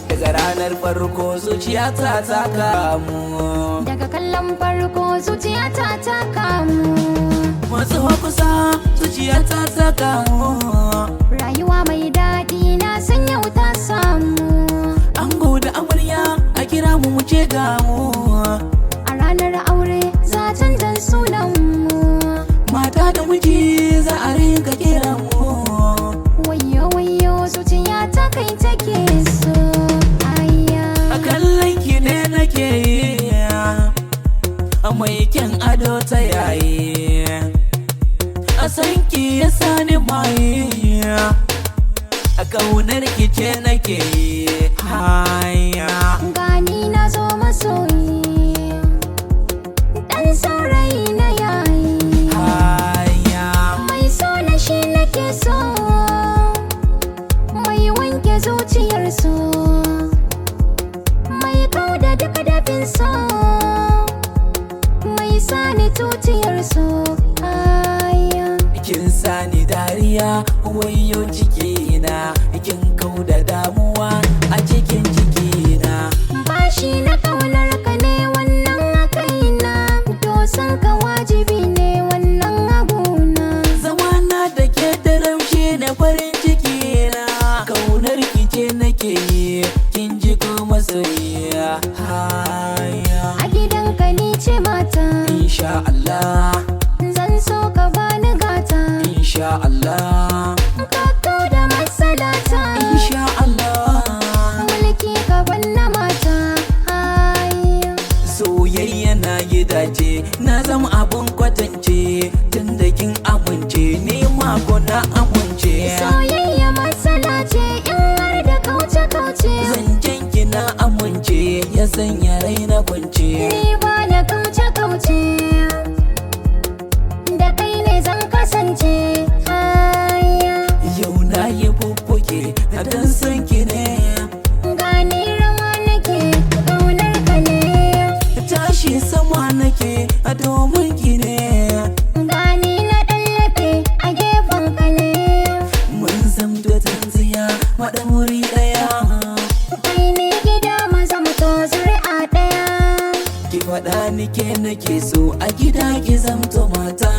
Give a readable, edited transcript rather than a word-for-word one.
Daga ranar farko zuciyata ta kamu, daga kallon farko zuciyata ta kamu, matso kusa zuciyata ta kamu, rayuwa mai daɗi na san yau ta samu. ango da amarya a kira mu muce gamu, A ranar aure za canza sunan mu, mata da miji za a rinka kira mu. wayyo wayyo zuciyata kai take so. Ayya A kallon ki ne nake yi, a mai kyan ado ta yayi, a san ki ya sani maye, a kaunar ki ce nake yi. Haya gani na zo masoyi, ɗan saurayi na yayi, haya mai so na shi nake so, mai wanke zuciyar so, mai kauda duka dafin so, mai sani tutiyar so. Ayya kin sani dariya wayo cikina, kin kauda damuwa a cikin cikina. bashi na kaunar ka ne wannan a kaina, to san ka wajibi ne wannan abuna. Zamana da ke da ramshi na farin cikina, kaunar ki ce nake yi, kin ji ko masoyiya. Haya A gidanka ni ce mata, insha Allah, zan so ka bani gata, insha Allah, ka kau da matsalata, insha Allah. mulki ka banna mata. Ayya Soyayya na gidaje na zama abun kwatance, tun da kin amince ni mako na amince. soyayya matsala ce in har da kauce-kauce, Zancen ki na amince ya sanya rai na kwance. ni ba na kauce-kauce, da kai ne zan kasance. Ayya Yau na yi fuffuke a dan san ki ne, gani rawa nake ƙaunar ka ne, tashi sama nake a domin ki ne. gani na ɗallafe a gefen ka ne, Mun zamto tanziya maɗauri ɗaya, kai ne gida maza mutu zuri'a ɗaya. ki faɗa nike nake so a gida ki zamto mata.